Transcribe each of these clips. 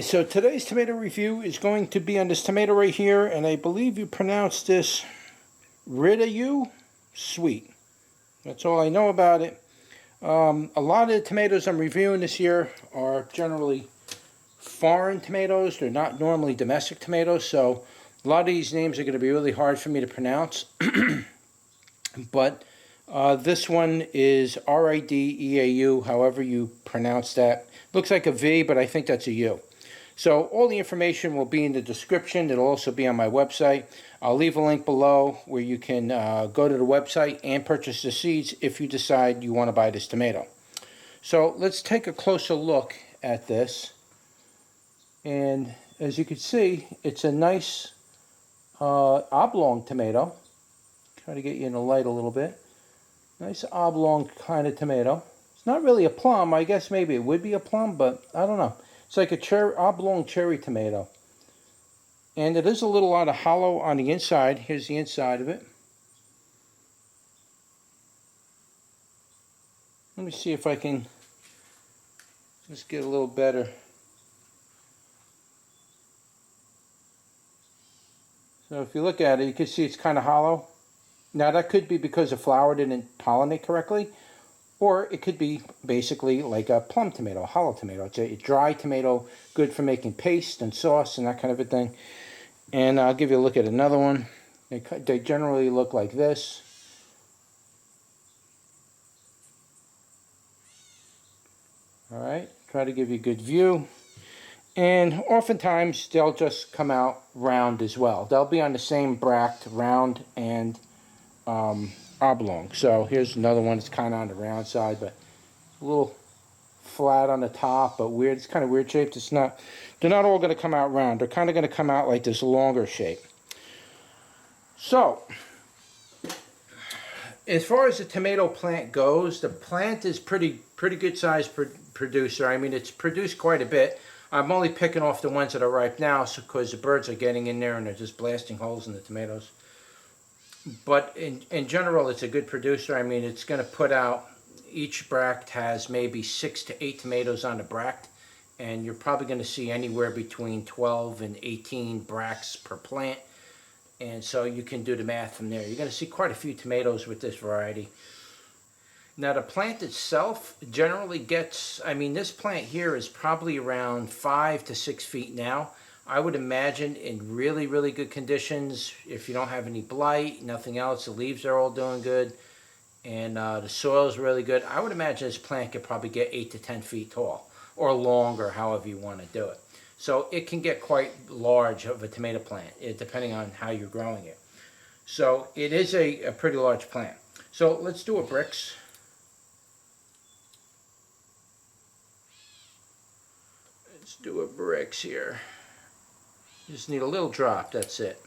So today's tomato review is going to be on this tomato right here, and I believe you pronounce this Rideau Sweet. That's all I know about it. A lot of the tomatoes I'm reviewing this year are generally foreign tomatoes. They're not normally domestic tomatoes, so a lot of these names are going to be really hard for me to pronounce. But this one is Rideau, however you pronounce that. Looks like a V, but I think that's a U. So all the information will be in the description. It'll also be on my website. I'll leave a link below where you can go to the website and purchase the seeds if you decide you want to buy this tomato. So let's take a closer look at this. And as you can see, it's a nice oblong tomato. Try to get you in the light a little bit. Nice oblong kind of tomato. It's not really a plum. I guess maybe it would be a plum, but I don't know. It's like a oblong cherry tomato. And it is a little out of hollow on the inside. Here's the inside of it. Let me see if I can just get a little better. So if you look at it, you can see it's kind of hollow. Now that could be because the flower didn't pollinate correctly, or it could be basically like a plum tomato, a hollow tomato. It's a dry tomato, good for making paste and sauce and that kind of a thing. And I'll give you a look at another one. They generally look like this. Alright, try to give you a good view. And oftentimes they'll just come out round as well. They'll be on the same bract, round and oblong. So here's another one that's kind of on the round side, but a little flat on the top, but weird. It's kind of weird shaped. It's not. They're not all going to come out round. They're kind of going to come out like this longer shape. So as far as the tomato plant goes, the plant is pretty good size producer. I mean, it's produced quite a bit. I'm only picking off the ones that are ripe now, because the birds are getting in there and they're just blasting holes in the tomatoes. But in general, it's a good producer. I mean, it's going to put out, each bract has maybe 6 to 8 tomatoes on the bract, and you're probably going to see anywhere between 12 and 18 bracts per plant. And so you can do the math from there. You're going to see quite a few tomatoes with this variety. Now the plant itself generally gets, I mean, this plant here is probably around 5 to 6 feet now. I would imagine in really, really good conditions, if you don't have any blight, nothing else, the leaves are all doing good, and the soil is really good, I would imagine this plant could probably get 8 to 10 feet tall, or longer, however you want to do it. So it can get quite large of a tomato plant, depending on how you're growing it. So it is a pretty large plant. So let's do a bricks. Let's do a bricks here. You just need a little drop, that's it.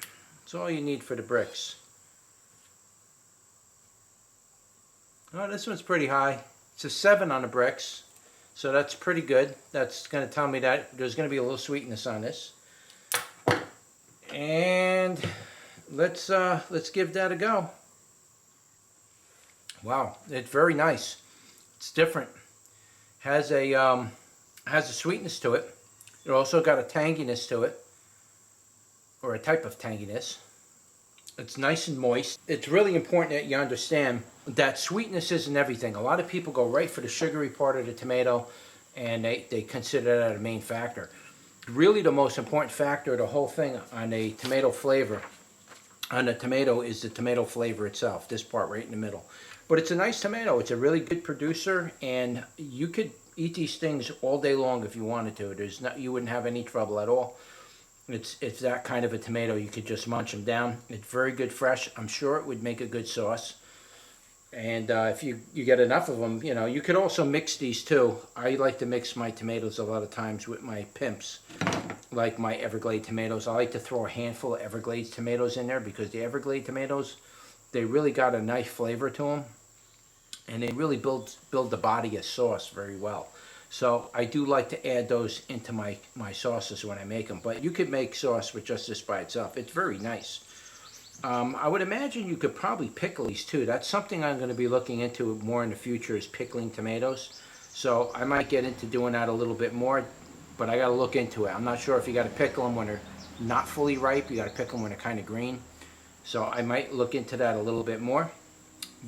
That's all you need for the bricks. Oh, this one's pretty high. It's a 7 on the bricks, so that's pretty good. That's going to tell me that there's going to be a little sweetness on this. And let's give that a go. Wow, it's very nice. It's different. Has a sweetness to it. It also got a tanginess to it, or a type of tanginess. It's nice and moist. It's really important that you understand that sweetness isn't everything. A lot of people go right for the sugary part of the tomato, and they consider that a main factor. Really the most important factor of the whole thing on a tomato flavor, on a tomato, is the tomato flavor itself, this part right in the middle. But it's a nice tomato. It's a really good producer, and you could eat these things all day long if you wanted to. You wouldn't have any trouble at all. It's that kind of a tomato. You could just munch them down. It's very good fresh. I'm sure it would make a good sauce. And if you get enough of them, you know, you could also mix these too. I like to mix my tomatoes a lot of times with my pimps, like my Everglade tomatoes. I like to throw a handful of Everglades tomatoes in there, because the Everglade tomatoes, they really got a nice flavor to them, and they really build the body of sauce very well. So I do like to add those into my sauces when I make them. But you could make sauce with just this by itself. It's very nice. I would imagine you could probably pickle these too. That's something I'm going to be looking into more in the future, is pickling tomatoes. So I might get into doing that a little bit more. but I got to look into it. I'm not sure if you got to pickle them when they're not fully ripe. You got to pickle them when they're kind of green. So I might look into that a little bit more.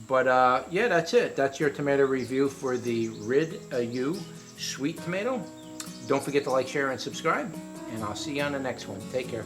But yeah, that's it. That's your tomato review for the Rideau Sweet Tomato. Don't forget to like, share, and subscribe. And I'll see you on the next one. Take care.